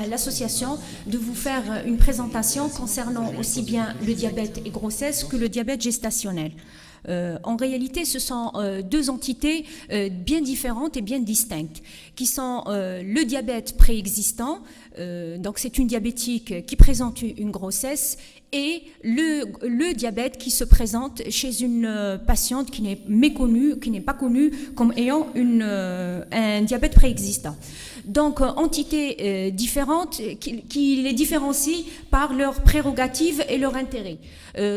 l'association de vous faire une présentation concernant aussi bien le diabète et grossesse que le diabète gestationnel. En réalité, ce sont deux entités bien différentes et bien distinctes, qui sont le diabète préexistant, donc c'est une diabétique qui présente une grossesse, et le diabète qui se présente chez une patiente qui n'est méconnue, qui n'est pas connue comme ayant un diabète préexistant. Donc, entités différentes qui les différencient par leurs prérogatives et leurs intérêts.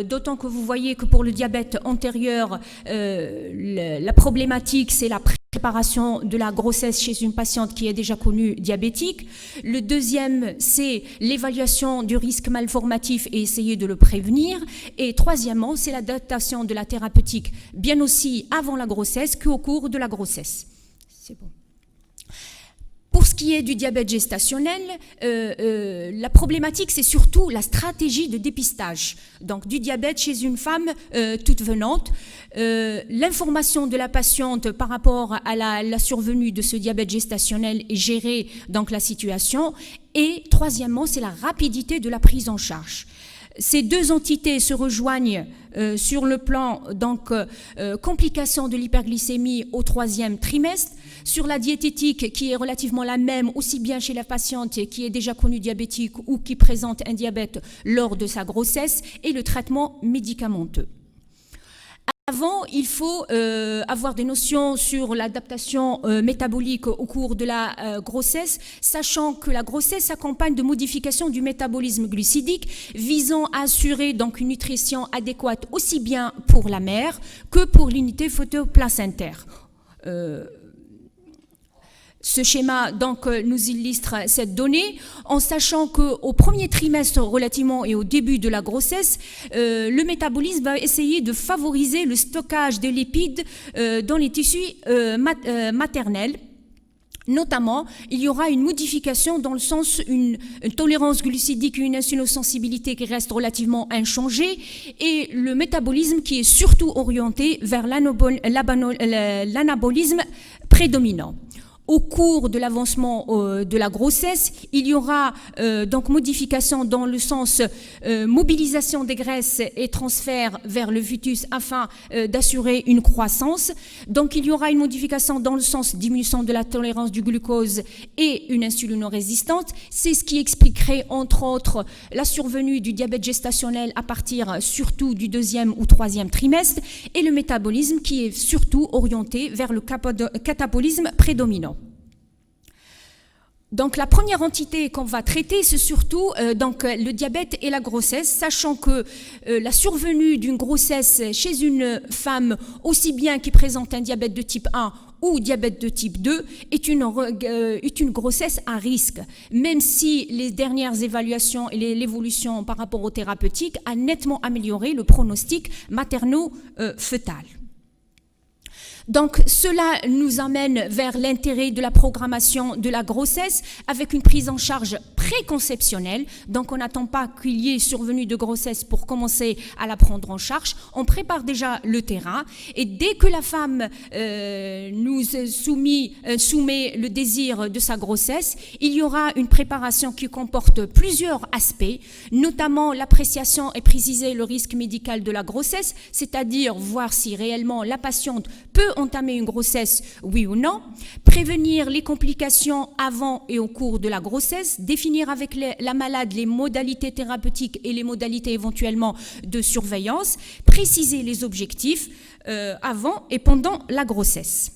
D'autant que vous voyez que pour le diabète antérieur, la problématique, c'est la préparation de la grossesse chez une patiente qui est déjà connue diabétique. Le deuxième, c'est l'évaluation du risque malformatif et essayer de le prévenir. Et troisièmement, c'est l'adaptation de la thérapeutique, bien aussi avant la grossesse qu'au cours de la grossesse. C'est bon. Pour ce qui est du diabète gestationnel, la problématique, c'est surtout la stratégie de dépistage donc, du diabète chez une femme toute venante. L'information de la patiente par rapport à la survenue de ce diabète gestationnel et gérer donc, la situation. Et troisièmement, c'est la rapidité de la prise en charge. Ces deux entités se rejoignent sur le plan donc complications de l'hyperglycémie au 3e trimestre, sur la diététique qui est relativement la même aussi bien chez la patiente qui est déjà connue diabétique ou qui présente un diabète lors de sa grossesse et le traitement médicamenteux. Avant, il faut avoir des notions sur l'adaptation métabolique au cours de la grossesse, sachant que la grossesse s'accompagne de modifications du métabolisme glucidique visant à assurer donc une nutrition adéquate aussi bien pour la mère que pour l'unité photoplasentaire. Ce schéma donc, nous illustre cette donnée en sachant qu'au premier trimestre relativement et au début de la grossesse, le métabolisme va essayer de favoriser le stockage des lipides dans les tissus maternels. Notamment, il y aura une modification dans le sens une tolérance glucidique et une insulinosensibilité qui reste relativement inchangée et le métabolisme qui est surtout orienté vers l'anabolisme prédominant. Au cours de l'avancement de la grossesse, il y aura donc modification dans le sens mobilisation des graisses et transfert vers le fœtus afin d'assurer une croissance. Donc il y aura une modification dans le sens diminution de la tolérance du glucose et une insulinorésistance. C'est ce qui expliquerait entre autres la survenue du diabète gestationnel à partir surtout du 2e ou 3e trimestre et le métabolisme qui est surtout orienté vers le catabolisme prédominant. Donc la première entité qu'on va traiter, c'est surtout donc, le diabète et la grossesse, sachant que la survenue d'une grossesse chez une femme, aussi bien qui présente un diabète de type 1 ou diabète de type 2, est une grossesse à risque, même si les dernières évaluations et l'évolution par rapport aux thérapeutiques a nettement amélioré le pronostic materno-fœtal. Donc cela nous amène vers l'intérêt de la programmation de la grossesse avec une prise en charge préconceptionnelle. Donc on n'attend pas qu'il y ait survenue de grossesse pour commencer à la prendre en charge. On prépare déjà le terrain et dès que la femme nous soumet le désir de sa grossesse, il y aura une préparation qui comporte plusieurs aspects, notamment l'appréciation et préciser le risque médical de la grossesse, c'est-à-dire voir si réellement la patiente peut entamer une grossesse, oui ou non, prévenir les complications avant et au cours de la grossesse, définir avec la malade les modalités thérapeutiques et les modalités éventuellement de surveillance, préciser les objectifs avant et pendant la grossesse.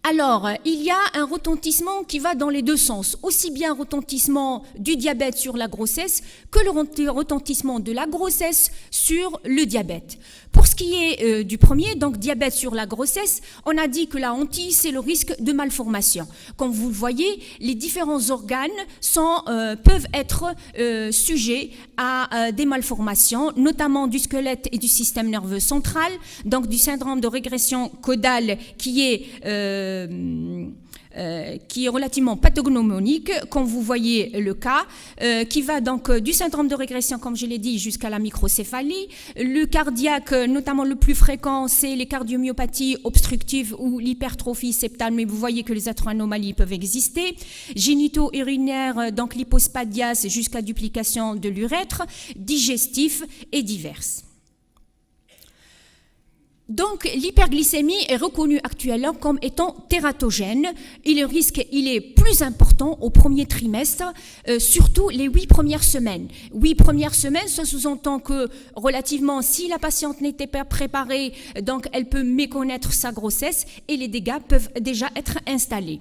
Alors, il y a un retentissement qui va dans les deux sens, aussi bien retentissement du diabète sur la grossesse que le retentissement de la grossesse sur le diabète. Pour ce qui est du premier, donc diabète sur la grossesse, on a dit que la hantille, c'est le risque de malformation. Comme vous le voyez, les différents organes peuvent être sujets à des malformations, notamment du squelette et du système nerveux central, donc du syndrome de régression caudale qui est qui est relativement pathognomonique, comme vous voyez le cas, qui va donc du syndrome de régression, comme je l'ai dit, jusqu'à la microcéphalie. Le cardiaque, notamment le plus fréquent, c'est les cardiomyopathies obstructives ou l'hypertrophie septale, mais vous voyez que les autres anomalies peuvent exister. Génito-urinaire, donc l'hypospadias jusqu'à duplication de l'urètre, digestif et diverses. Donc, l'hyperglycémie est reconnue actuellement comme étant tératogène et le risque il est plus important au premier trimestre, surtout les 8 premières semaines. 8 premières semaines, ça sous-entend que relativement, si la patiente n'était pas préparée, donc elle peut méconnaître sa grossesse et les dégâts peuvent déjà être installés.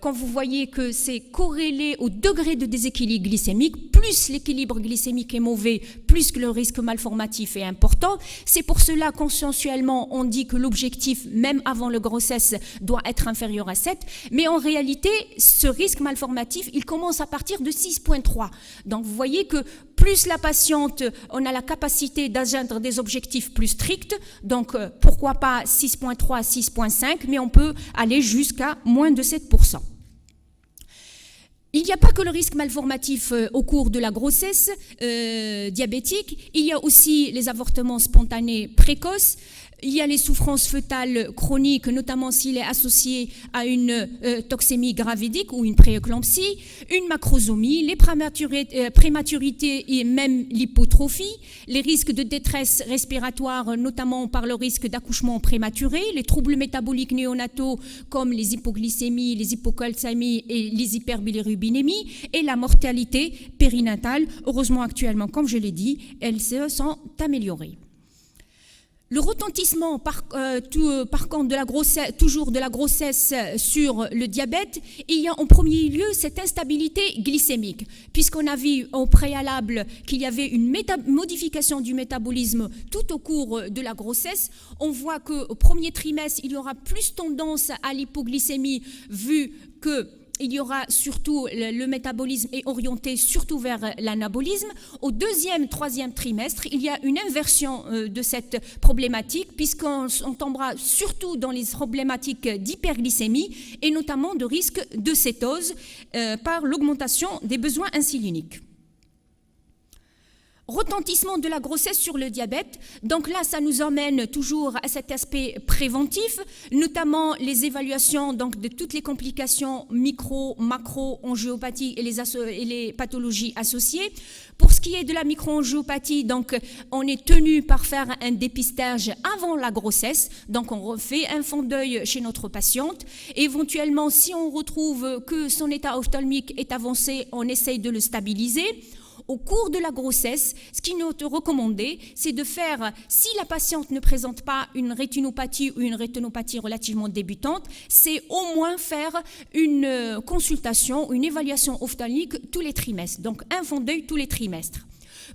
Quand vous voyez que c'est corrélé au degré de déséquilibre glycémique, plus l'équilibre glycémique est mauvais, plus que le risque malformatif est important. C'est pour cela, consensuellement, on dit que l'objectif, même avant la grossesse, doit être inférieur à 7. Mais en réalité, ce risque malformatif, il commence à partir de 6,3. Donc vous voyez que plus la patiente, on a la capacité d'atteindre des objectifs plus stricts, donc pourquoi pas 6,3 à 6,5, mais on peut aller jusqu'à moins de 7%. Il n'y a pas que le risque malformatif au cours de la grossesse diabétique, il y a aussi les avortements spontanés précoces, il y a les souffrances fœtales chroniques, notamment s'il est associé à une toxémie gravidique ou une prééclampsie, une macrosomie, les prématurités et même l'hypotrophie, les risques de détresse respiratoire, notamment par le risque d'accouchement prématuré, les troubles métaboliques néonataux comme les hypoglycémies, les hypocalcémies et les hyperbilirubinémies, et la mortalité périnatale. Heureusement, actuellement, comme je l'ai dit, elles se sont améliorées. Le retentissement, par contre, de la grossesse, toujours de la grossesse sur le diabète, il y a en premier lieu cette instabilité glycémique, puisqu'on a vu au préalable qu'il y avait une modification du métabolisme tout au cours de la grossesse. On voit qu'au premier trimestre, il y aura plus tendance à l'hypoglycémie, vu que il y aura surtout, le métabolisme est orienté surtout vers l'anabolisme. Au deuxième, troisième trimestre, il y a une inversion de cette problématique, puisqu'on tombera surtout dans les problématiques d'hyperglycémie et notamment de risque de cétose par l'augmentation des besoins insuliniques. Retentissement de la grossesse sur le diabète. Donc là, ça nous emmène toujours à cet aspect préventif, notamment les évaluations donc, de toutes les complications micro, macro, angiopathie et les pathologies associées. Pour ce qui est de la micro-angiopathie, donc, on est tenu par faire un dépistage avant la grossesse. Donc, on refait un fond d'œil chez notre patiente. Éventuellement, si on retrouve que son état ophtalmique est avancé, on essaye de le stabiliser. Au cours de la grossesse, ce qui nous est recommandé, c'est de faire, si la patiente ne présente pas une rétinopathie ou une rétinopathie relativement débutante, c'est au moins faire une consultation ou une évaluation ophtalmique tous les trimestres, donc un fond d'œil tous les trimestres.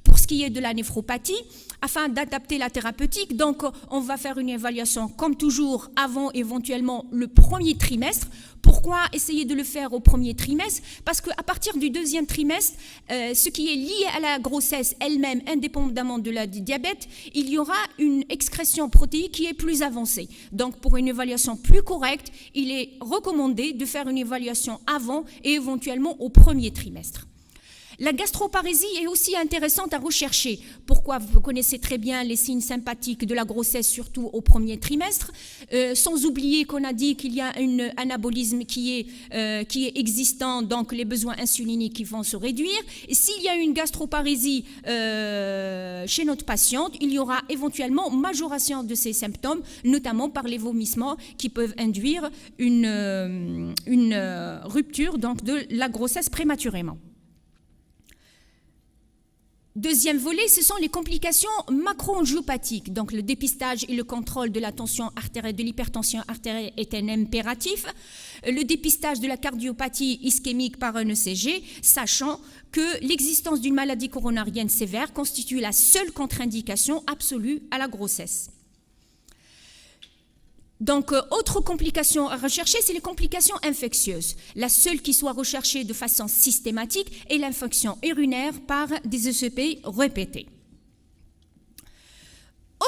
Pour ce qui est de la néphropathie, afin d'adapter la thérapeutique, donc on va faire une évaluation comme toujours avant éventuellement le premier trimestre. Pourquoi essayer de le faire au premier trimestre? Parce qu'à partir du deuxième trimestre, ce qui est lié à la grossesse elle-même, indépendamment du diabète, il y aura une excrétion protéique qui est plus avancée. Donc pour une évaluation plus correcte, il est recommandé de faire une évaluation avant et éventuellement au premier trimestre. La gastroparésie est aussi intéressante à rechercher. Pourquoi? Vous connaissez très bien les signes sympathiques de la grossesse, surtout au premier trimestre. Sans oublier qu'on a dit qu'il y a un anabolisme qui est existant, donc les besoins insuliniques qui vont se réduire. Et s'il y a une gastroparésie chez notre patiente, il y aura éventuellement majoration de ces symptômes, notamment par les vomissements qui peuvent induire une rupture donc, de la grossesse prématurément. Deuxième volet, ce sont les complications macro-angiopathiques. Donc le dépistage et le contrôle de la tension artérielle, de l'hypertension artérielle est un impératif. Le dépistage de la cardiopathie ischémique par un ECG, sachant que l'existence d'une maladie coronarienne sévère constitue la seule contre-indication absolue à la grossesse. Donc, autre complication à rechercher, c'est les complications infectieuses. La seule qui soit recherchée de façon systématique est l'infection urinaire par des ECP répétés.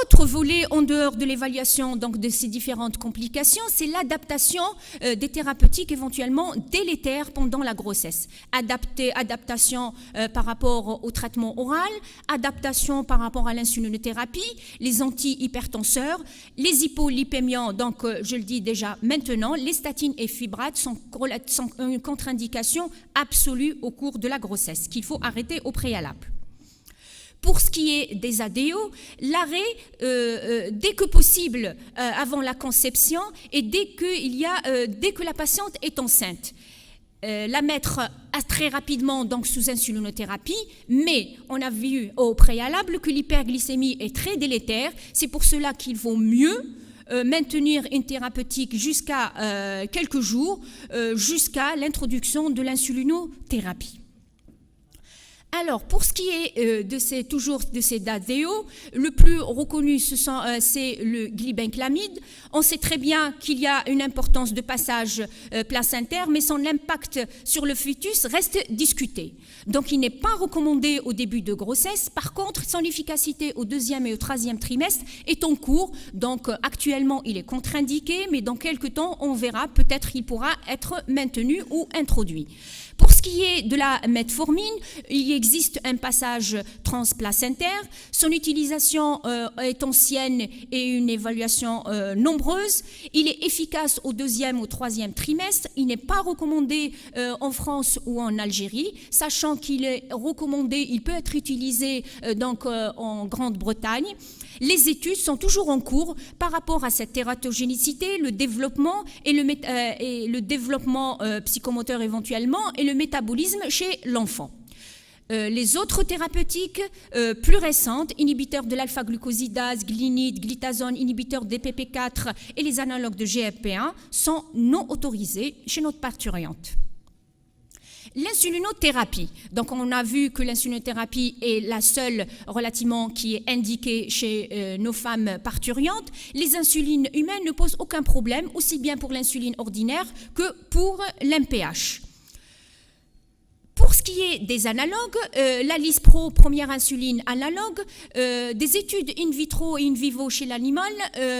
Autre L'autre volet, en dehors de l'évaluation donc de ces différentes complications, c'est l'adaptation des thérapeutiques éventuellement délétères pendant la grossesse. Adaptation par rapport au traitement oral, adaptation par rapport à l'insulinothérapie, les antihypertenseurs, les hypolipémiants, donc je le dis déjà maintenant, les statines et fibrates sont une contre-indication absolue au cours de la grossesse, qu'il faut arrêter au préalable. Pour ce qui est des ADO, l'arrêt dès que possible avant la conception et dès que la patiente est enceinte. La mettre très rapidement donc sous insulinothérapie, mais on a vu au préalable que l'hyperglycémie est très délétère. C'est pour cela qu'il vaut mieux maintenir une thérapeutique jusqu'à quelques jours, jusqu'à l'introduction de l'insulinothérapie. Alors, pour ce qui est de ces DADO, le plus reconnu, c'est le glibenclamide. On sait très bien qu'il y a une importance de passage placentaire, mais son impact sur le fœtus reste discuté. Donc, il n'est pas recommandé au début de grossesse. Par contre, son efficacité au 2e et au 3e trimestre est en cours. Donc, actuellement, il est contre-indiqué, mais dans quelques temps, on verra, peut-être il pourra être maintenu ou introduit. Pour ce qui est de la metformine, il existe un passage transplacentaire. Son utilisation est ancienne et une évaluation nombreuse. Il est efficace au 2e ou 3e trimestre. Il n'est pas recommandé en France ou en Algérie, sachant qu'il est recommandé, il peut être utilisé en Grande-Bretagne. Les études sont toujours en cours par rapport à cette tératogénicité, le développement et le développement psychomoteur éventuellement et le métabolisme chez l'enfant. Les autres thérapeutiques plus récentes, inhibiteurs de l'alpha-glucosidase, glinide, glitazone, inhibiteurs d'EPP4 et les analogues de GLP-1 sont non autorisés chez notre parturiente. L'insulinothérapie. Donc, on a vu que l'insulinothérapie est la seule relativement qui est indiquée chez nos femmes parturiantes. Les insulines humaines ne posent aucun problème, aussi bien pour l'insuline ordinaire que pour l'MPH. Pour ce qui est des analogues, la Lispro, première insuline analogue, des études in vitro et in vivo chez l'animal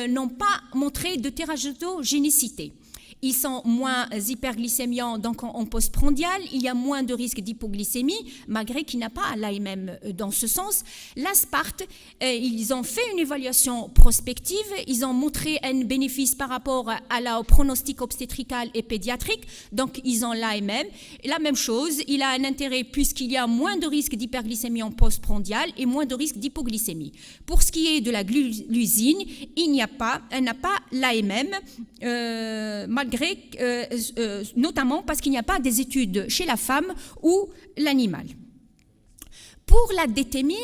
n'ont pas montré de tératogénicité. Ils sont moins hyperglycémiants donc en postprandial, il y a moins de risque d'hypoglycémie, malgré qu'il n'a pas l'AMM dans ce sens. L'Asparte, ils ont fait une évaluation prospective, ils ont montré un bénéfice par rapport au pronostic obstétrical et pédiatrique, donc ils ont l'AMM. La même chose, il a un intérêt puisqu'il y a moins de risque d'hyperglycémie en postprandial et moins de risque d'hypoglycémie. Pour ce qui est de la glusine, elle n'a pas l'AMM, notamment parce qu'il n'y a pas des études chez la femme ou l'animal. Pour la détémir,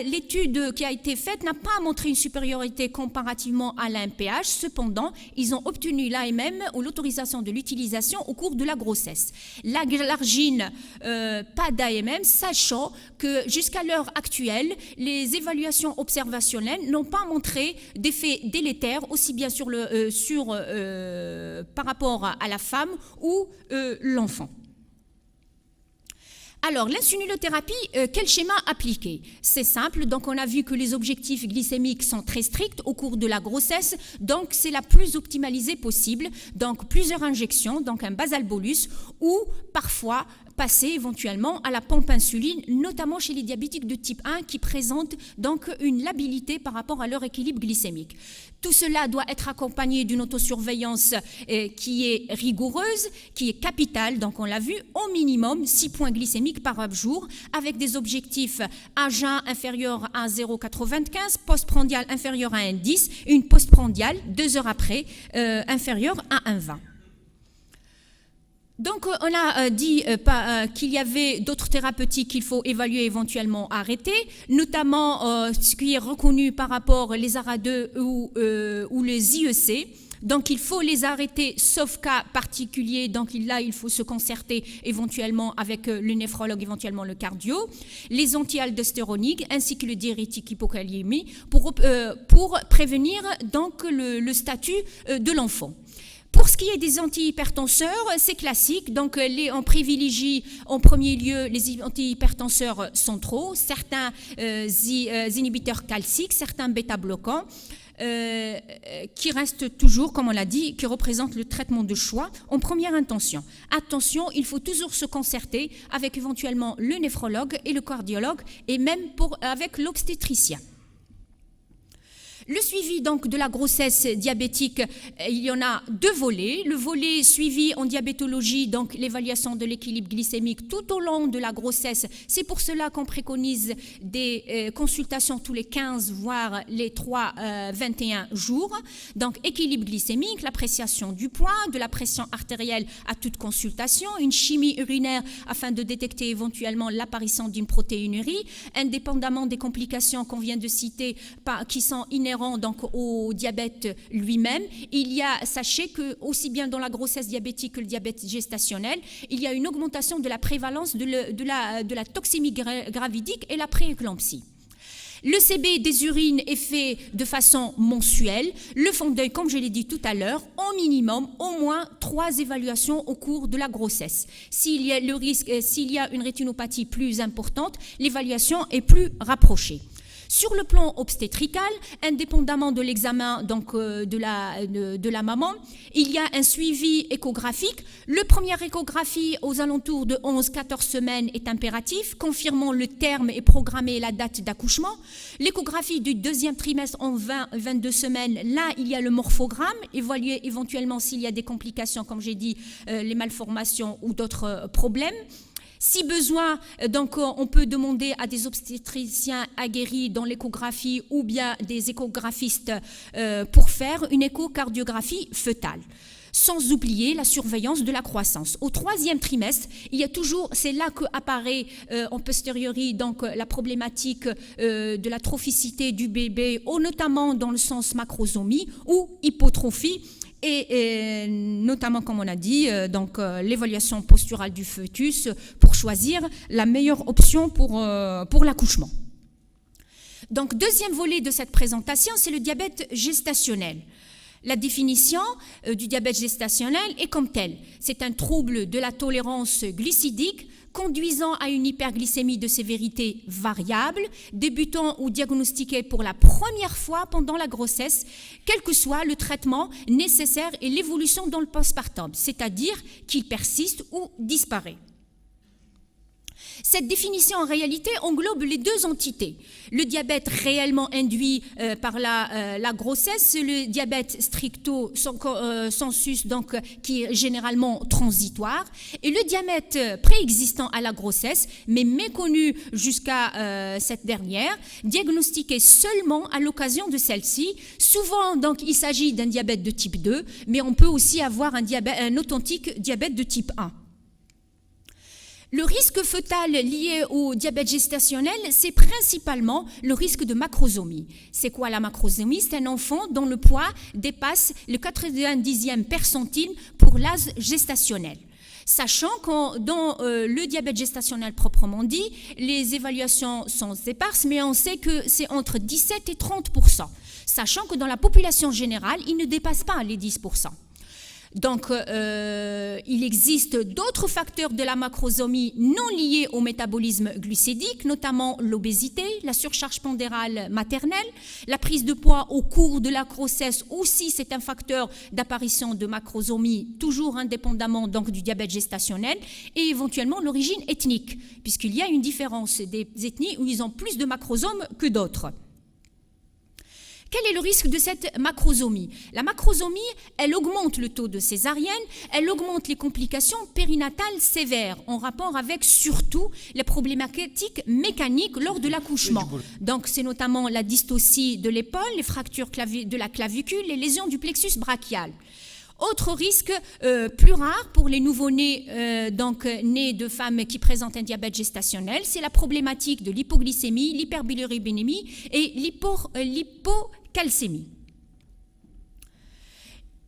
l'étude qui a été faite n'a pas montré une supériorité comparativement à l'AMPH. Cependant, ils ont obtenu l'AMM ou l'autorisation de l'utilisation au cours de la grossesse. L'argine, pas d'AMM, sachant que jusqu'à l'heure actuelle, les évaluations observationnelles n'ont pas montré d'effets délétères, aussi bien par rapport à la femme ou l'enfant. Alors, l'insulinothérapie, quel schéma appliquer? C'est simple, donc on a vu que les objectifs glycémiques sont très stricts au cours de la grossesse, donc c'est la plus optimalisée possible, donc plusieurs injections, donc un basal bolus, ou parfois passer éventuellement à la pompe insuline, notamment chez les diabétiques de type 1 qui présentent donc une labilité par rapport à leur équilibre glycémique. Tout cela doit être accompagné d'une autosurveillance qui est rigoureuse, qui est capitale, donc on l'a vu, au minimum 6 points glycémiques par jour, avec des objectifs à jeun inférieur à 0,95, postprandial inférieur à 1,10, et une postprandiale 2 heures après inférieure à 1,20. Donc, on a dit qu'il y avait d'autres thérapeutiques qu'il faut évaluer éventuellement arrêter, notamment ce qui est reconnu par rapport aux ARA2 ou les IEC. Donc, il faut les arrêter, sauf cas particulier. Donc, là, il faut se concerter éventuellement avec le néphrologue, éventuellement le cardio. Les anti-aldostéroniques ainsi que le diurétique hypokaliémie pour prévenir donc le statut de l'enfant. Pour ce qui est des antihypertenseurs, c'est classique. Donc, on privilégie en premier lieu les antihypertenseurs centraux, certains inhibiteurs calciques, certains bêta-bloquants, qui restent toujours, comme on l'a dit, qui représentent le traitement de choix en première intention. Attention, il faut toujours se concerter avec éventuellement le néphrologue et le cardiologue, et même avec l'obstétricien. Le suivi donc de la grossesse diabétique, il y en a deux volets. Le volet suivi en diabétologie, donc l'évaluation de l'équilibre glycémique tout au long de la grossesse. C'est pour cela qu'on préconise des consultations tous les 15 voire les 21 jours. Donc équilibre glycémique, l'appréciation du poids, de la pression artérielle à toute consultation, une chimie urinaire afin de détecter éventuellement l'apparition d'une protéinurie, indépendamment des complications qu'on vient de citer qui sont inhérentes donc au diabète lui-même. Sachez que aussi bien dans la grossesse diabétique que le diabète gestationnel, il y a une augmentation de la prévalence de la toxémie gravidique et la prééclampsie. Le CB des urines est fait de façon mensuelle. Le fond d'œil, comme je l'ai dit tout à l'heure, au minimum, au moins 3 évaluations au cours de la grossesse. S'il y a une rétinopathie plus importante, l'évaluation est plus rapprochée. Sur le plan obstétrical, indépendamment de l'examen donc de la maman, il y a un suivi échographique. Le première échographie aux alentours de 11-14 semaines est impératif, confirmant le terme et programmer la date d'accouchement. L'échographie du deuxième trimestre en 20-22 semaines, là il y a le morphogramme, évaluer éventuellement s'il y a des complications, comme j'ai dit, les malformations ou d'autres problèmes. Si besoin, donc, on peut demander à des obstétriciens aguerris dans l'échographie ou bien des échographistes pour faire une échocardiographie fœtale. Sans oublier la surveillance de la croissance. Au 3e trimestre, c'est là qu'apparaît en posteriori donc, la problématique de la trophicité du bébé, notamment dans le sens macrosomie ou hypotrophie, et notamment, comme on a dit, l'évaluation posturale du fœtus pour choisir la meilleure option pour l'accouchement. Donc, deuxième volet de cette présentation, c'est le diabète gestationnel. La définition du diabète gestationnel est comme telle. C'est un trouble de la tolérance glycidique conduisant à une hyperglycémie de sévérité variable, débutant ou diagnostiquée pour la première fois pendant la grossesse, quel que soit le traitement nécessaire et l'évolution dans le postpartum, c'est-à-dire qu'il persiste ou disparaît. Cette définition, en réalité, englobe les deux entités. Le diabète réellement induit par la grossesse, le diabète stricto sensus, donc, qui est généralement transitoire, et le diabète préexistant à la grossesse, mais méconnu jusqu'à cette dernière, diagnostiqué seulement à l'occasion de celle-ci. Souvent, donc, il s'agit d'un diabète de type 2, mais on peut aussi avoir un authentique diabète de type 1. Le risque fœtal lié au diabète gestationnel, c'est principalement le risque de macrosomie. C'est quoi la macrosomie? C'est un enfant dont le poids dépasse le 90e percentile pour l'âge gestationnel. Sachant que dans le diabète gestationnel proprement dit, les évaluations sont éparses, mais on sait que c'est entre 17 et 30%. Sachant que dans la population générale, il ne dépasse pas les 10%. Donc, il existe d'autres facteurs de la macrosomie non liés au métabolisme glucidique, notamment l'obésité, la surcharge pondérale maternelle, la prise de poids au cours de la grossesse aussi, c'est un facteur d'apparition de macrosomie, toujours indépendamment donc, du diabète gestationnel, et éventuellement l'origine ethnique, puisqu'il y a une différence des ethnies où ils ont plus de macrosomes que d'autres. Quel est le risque de cette macrosomie? La macrosomie, elle augmente le taux de césarienne, elle augmente les complications périnatales sévères en rapport avec surtout les problématiques mécaniques lors de l'accouchement. Donc c'est notamment la dystocie de l'épaule, les fractures de la clavicule, les lésions du plexus brachial. Autre risque plus rare pour les nouveau-nés nés de femmes qui présentent un diabète gestationnel, c'est la problématique de l'hypoglycémie, l'hyperbilirubinémie et l'hypocalcémie.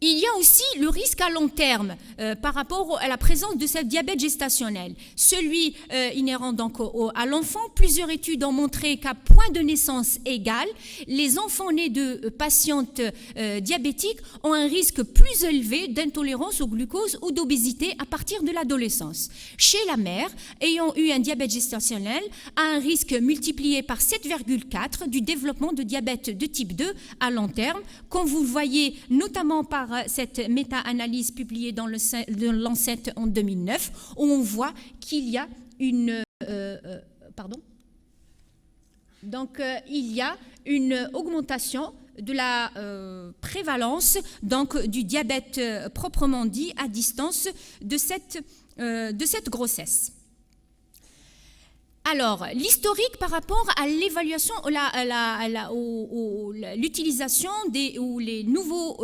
Il y a aussi le risque à long terme par rapport à la présence de ce diabète gestationnel. Celui inhérent donc à l'enfant, plusieurs études ont montré qu'à point de naissance égal, les enfants nés de patientes diabétiques ont un risque plus élevé d'intolérance au glucose ou d'obésité à partir de l'adolescence. Chez la mère ayant eu un diabète gestationnel, a un risque multiplié par 7,4 du développement de diabète de type 2 à long terme, comme vous le voyez notamment par cette méta-analyse publiée dans le Lancet en 2009, où on voit qu'il y a une augmentation de la prévalence donc, du diabète proprement dit à distance de cette grossesse. Alors, l'historique par rapport à l'évaluation, l'utilisation ou les nouveaux,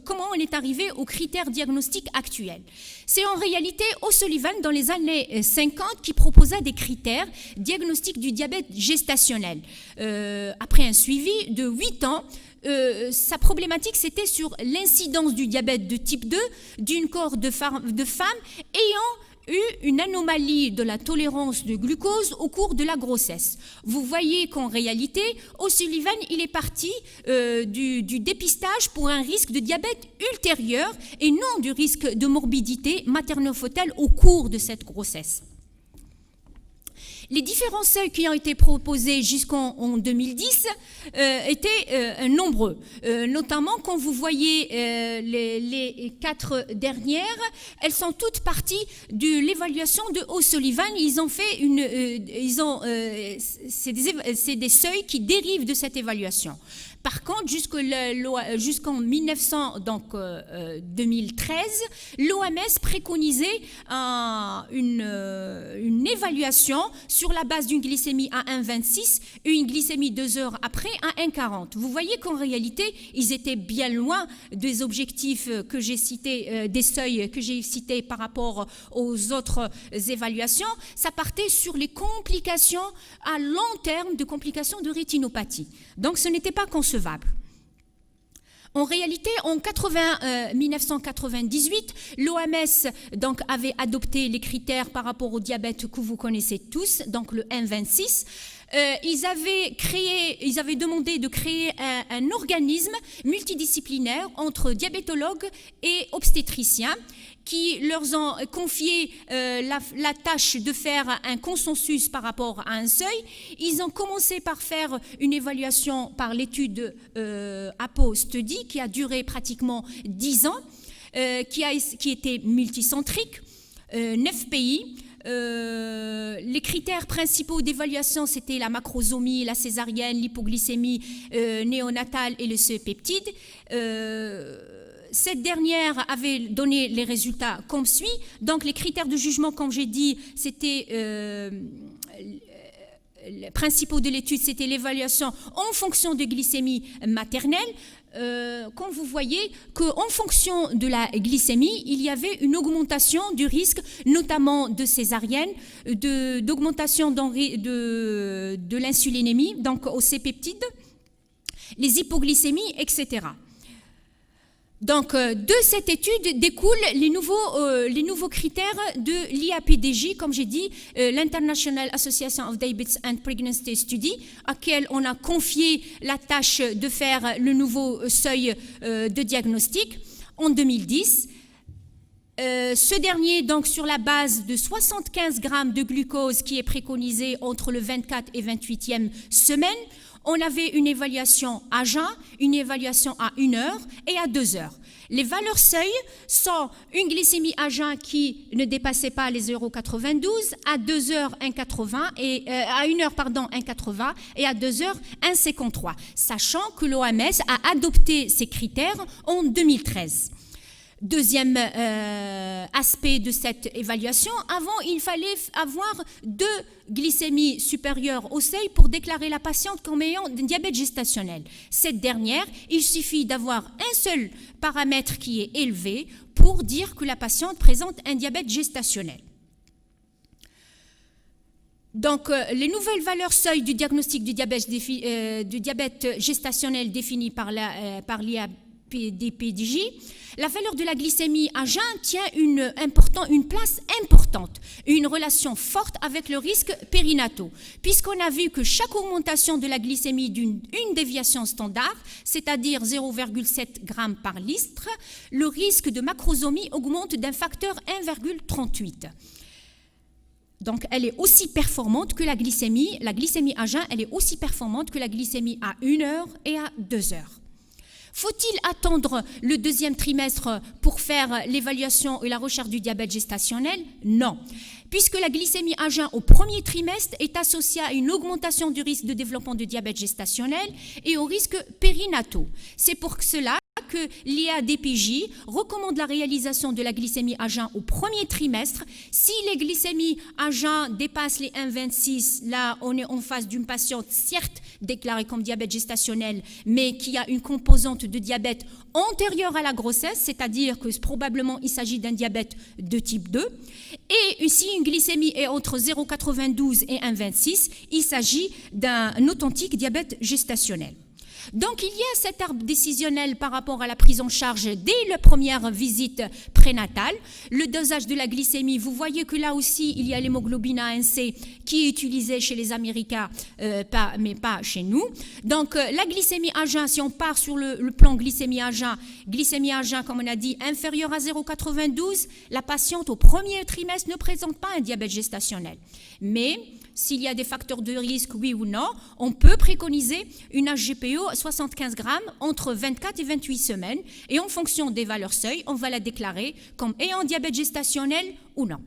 comment on est arrivé aux critères diagnostiques actuels. C'est en réalité O'Sullivan dans les années 50 qui proposa des critères diagnostiques du diabète gestationnel. Après un suivi de 8 ans, sa problématique c'était sur l'incidence du diabète de type 2 d'une cohorte de femmes ayant une anomalie de la tolérance de glucose au cours de la grossesse. Vous voyez qu'en réalité, O'Sullivan, il est parti du dépistage pour un risque de diabète ultérieur et non du risque de morbidité materno-fœtale au cours de cette grossesse. Les différents seuils qui ont été proposés jusqu'en 2010 étaient nombreux. Notamment, quand vous voyez les 4 dernières, elles sont toutes parties de l'évaluation de O'Sullivan. Ils ont fait c'est des seuils qui dérivent de cette évaluation. Par contre, jusqu'en 2013, l'OMS préconisait une évaluation sur la base d'une glycémie à 1,26 et une glycémie 2 heures après à 1,40. Vous voyez qu'en réalité, ils étaient bien loin des objectifs que j'ai cités, des seuils que j'ai cités par rapport aux autres évaluations. Ça partait sur les complications à long terme de complications de rétinopathie. Donc, ce n'était pas concevable. En réalité, en 1998, l'OMS donc avait adopté les critères par rapport au diabète que vous connaissez tous, donc le 1,26. Ils avaient demandé de créer un organisme multidisciplinaire entre diabétologues et obstétriciens qui leur ont confié la tâche de faire un consensus par rapport à un seuil. Ils ont commencé par faire une évaluation par l'étude APO Study qui a duré pratiquement 10 ans, qui était multicentrique, 9 pays. Les critères principaux d'évaluation, c'était la macrosomie, la césarienne, l'hypoglycémie néonatale et le C-peptide. Cette dernière avait donné les résultats comme suit. Donc les critères de jugement, comme j'ai dit, c'était les principaux de l'étude, c'était l'évaluation en fonction de glycémie maternelle. Quand vous voyez qu'en fonction de la glycémie, il y avait une augmentation du risque, notamment de césarienne, d'augmentation de l'insulinémie, donc au C-peptide, les hypoglycémies, etc. Donc, de cette étude découlent les nouveaux critères de l'IAPDJ, comme j'ai dit, l'International Association of Diabetes and Pregnancy Study, à laquelle on a confié la tâche de faire le nouveau seuil de diagnostic en 2010. Ce dernier, donc, sur la base de 75 grammes de glucose qui est préconisé entre le 24 et 28e semaine, on avait une évaluation à jeun, une évaluation à 1 heure et à 2 heures. Les valeurs seuil sont une glycémie à jeun qui ne dépassait pas les 0,92, à 2 heures 1,80 et à 1 heure 1,80 et à 2 heures 1,53, sachant que l'OMS a adopté ces critères en 2013. Deuxième aspect de cette évaluation, avant il fallait avoir 2 glycémies supérieures au seuil pour déclarer la patiente comme ayant un diabète gestationnel. Cette dernière, il suffit d'avoir un seul paramètre qui est élevé pour dire que la patiente présente un diabète gestationnel. Donc, les nouvelles valeurs seuil du diagnostic du diabète gestationnel définies par DPJ, la valeur de la glycémie à jeun tient une place importante, une relation forte avec le risque périnataux, puisqu'on a vu que chaque augmentation de la glycémie d'une déviation standard, c'est-à-dire 0,7 g par litre, le risque de macrosomie augmente d'un facteur 1,38. Donc, elle est aussi performante que la glycémie à jeun, elle est aussi performante que la glycémie à 1 heure et à 2 heures. Faut-il attendre le deuxième trimestre pour faire l'évaluation et la recherche du diabète gestationnel? Non, puisque la glycémie à jeun au premier trimestre est associée à une augmentation du risque de développement de diabète gestationnel et au risque périnataux. C'est pour cela que l'IA-DPJ recommande la réalisation de la glycémie à jeun au premier trimestre. Si les glycémies à jeun dépassent les 1,26, là on est en face d'une patiente certes déclarée comme diabète gestationnel, mais qui a une composante de diabète antérieure à la grossesse, c'est-à-dire que probablement il s'agit d'un diabète de type 2. Et si une glycémie est entre 0,92 et 1,26, il s'agit d'un authentique diabète gestationnel. Donc, il y a cet arbre décisionnel par rapport à la prise en charge dès la première visite prénatale. Le dosage de la glycémie, vous voyez que là aussi, il y a l'hémoglobine A1C qui est utilisée chez les Américains, mais pas chez nous. Donc, la glycémie à jeun, si on part sur le plan glycémie à jeun, comme on a dit, inférieure à 0,92, la patiente au premier trimestre ne présente pas un diabète gestationnel. Mais s'il y a des facteurs de risque, oui ou non, on peut préconiser une HGPO 75 grammes entre 24 et 28 semaines et en fonction des valeurs seuil, on va la déclarer comme ayant diabète gestationnel ou non.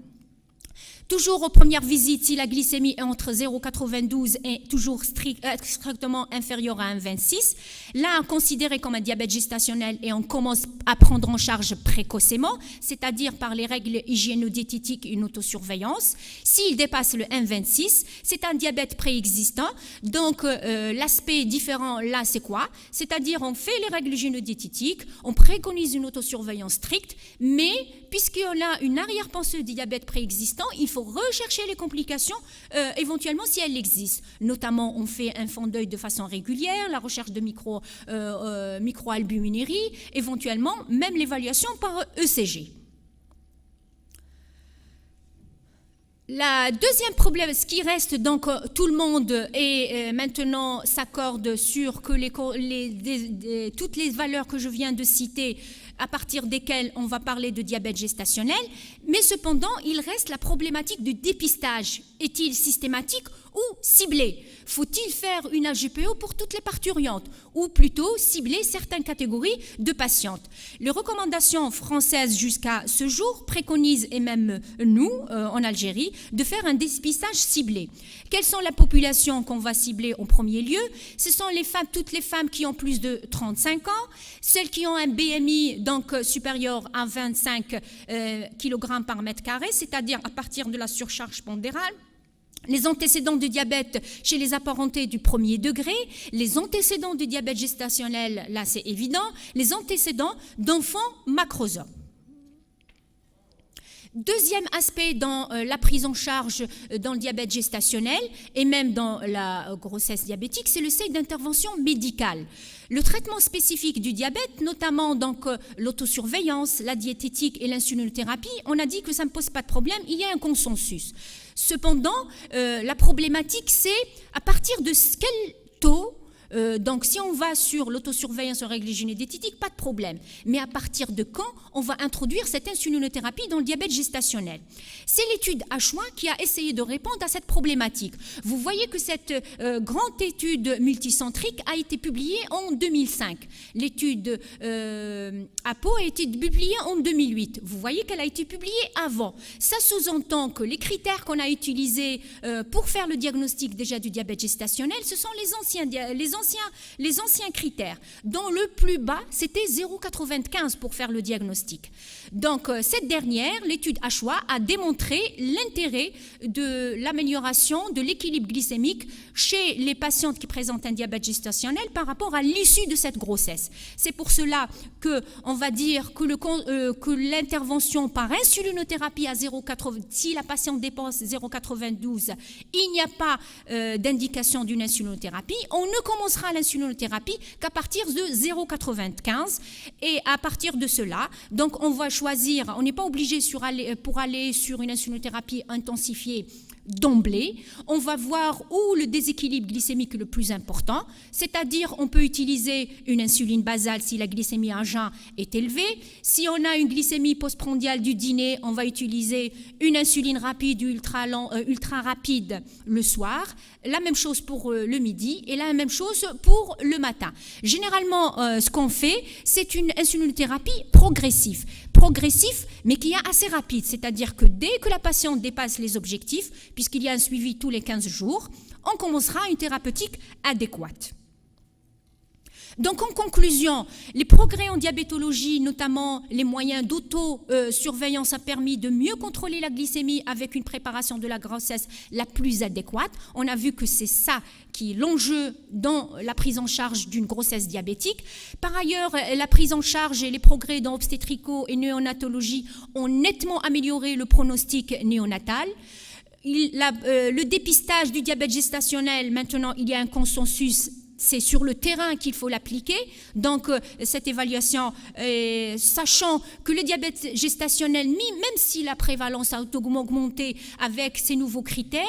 Toujours aux premières visites, si la glycémie est entre 0,92 et toujours strictement inférieure à 1,26, là, considéré comme un diabète gestationnel et on commence à prendre en charge précocement, c'est-à-dire par les règles hygiéno-diététiques et une autosurveillance. S'il dépasse le 1,26, c'est un diabète préexistant. Donc, l'aspect différent là, c'est quoi? C'est-à-dire, on fait les règles hygiéno-diététiques, on préconise une autosurveillance stricte, mais puisqu'on a une arrière-pensée de diabète préexistant, il faut rechercher les complications éventuellement si elles existent. Notamment, on fait un fond d'œil de façon régulière, la recherche de microalbuminurie, éventuellement même l'évaluation par ECG. La deuxième problème, ce qui reste, donc tout le monde maintenant s'accorde sur que toutes les valeurs que je viens de citer, à partir desquelles on va parler de diabète gestationnel, mais cependant, il reste la problématique du dépistage. Est-il systématique ou ciblé? Faut-il faire une HGPO pour toutes les parturientes ou plutôt cibler certaines catégories de patientes? Les recommandations françaises jusqu'à ce jour préconisent, et même nous, en Algérie, de faire un dépistage ciblé. Quelles sont les populations qu'on va cibler en premier lieu? Ce sont toutes les femmes qui ont plus de 35 ans, celles qui ont un BMI donc supérieur à 25 kg par mètre carré, c'est-à-dire à partir de la surcharge pondérale, les antécédents de diabète chez les apparentés du premier degré, les antécédents de diabète gestationnel, là c'est évident, les antécédents d'enfants macrosomes. Deuxième aspect dans la prise en charge dans le diabète gestationnel et même dans la grossesse diabétique, c'est le seuil d'intervention médicale. Le traitement spécifique du diabète, notamment donc l'autosurveillance, la diététique et l'insulinothérapie, on a dit que ça ne pose pas de problème, il y a un consensus. Cependant, la problématique, c'est à partir de quel taux. Donc, si on va sur l'autosurveillance en règle hygiéno-diététique, pas de problème. Mais à partir de quand on va introduire cette insulinothérapie dans le diabète gestationnel? C'est l'étude H1 qui a essayé de répondre à cette problématique. Vous voyez que cette grande étude multicentrique a été publiée en 2005. L'étude APO a été publiée en 2008. Vous voyez qu'elle a été publiée avant. Ça sous-entend que les critères qu'on a utilisés pour faire le diagnostic déjà du diabète gestationnel, ce sont les anciens critères, dont le plus bas, c'était 0,95 pour faire le diagnostic. Donc, cette dernière, l'étude HOA, a démontré l'intérêt de l'amélioration de l'équilibre glycémique chez les patientes qui présentent un diabète gestationnel par rapport à l'issue de cette grossesse. C'est pour cela qu'on va dire que l'intervention par insulinothérapie à 0,80, si la patiente dépasse 0,92, il n'y a pas d'indication d'une insulinothérapie. On ne commence commencera l'insulinothérapie qu'à partir de 0,95 et à partir de cela, donc on va choisir, on n'est pas obligé pour aller sur une insulinothérapie intensifiée d'emblée, on va voir où le déséquilibre glycémique est le plus important, c'est-à-dire on peut utiliser une insuline basale si la glycémie à jeun est élevée. Si on a une glycémie postprandiale du dîner, on va utiliser une insuline rapide ou ultra rapide le soir. La même chose pour le midi et la même chose pour le matin. Généralement, ce qu'on fait, c'est une insulinothérapie progressive, mais qui est assez rapide, c'est-à-dire que dès que la patiente dépasse les objectifs, puisqu'il y a un suivi tous les 15 jours, on commencera une thérapeutique adéquate. Donc, en conclusion, les progrès en diabétologie, notamment les moyens d'auto-surveillance, a permis de mieux contrôler la glycémie avec une préparation de la grossesse la plus adéquate. On a vu que c'est ça qui est l'enjeu dans la prise en charge d'une grossesse diabétique. Par ailleurs, la prise en charge et les progrès dans obstétrico et néonatologie ont nettement amélioré le pronostic néonatal. Le dépistage du diabète gestationnel, maintenant, il y a un consensus. C'est sur le terrain qu'il faut l'appliquer. Donc, cette évaluation, sachant que le diabète gestationnel, même si la prévalence a augmenté avec ces nouveaux critères,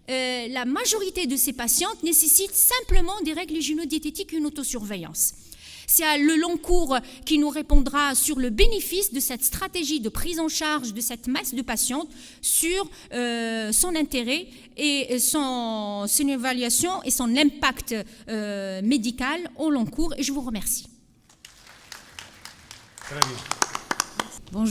la majorité de ces patientes nécessitent simplement des règles hygiéno-diététiques et une autosurveillance. C'est le long cours qui nous répondra sur le bénéfice de cette stratégie de prise en charge de cette masse de patientes, sur son intérêt et son évaluation et son impact médical au long cours. Et je vous remercie. Très bien.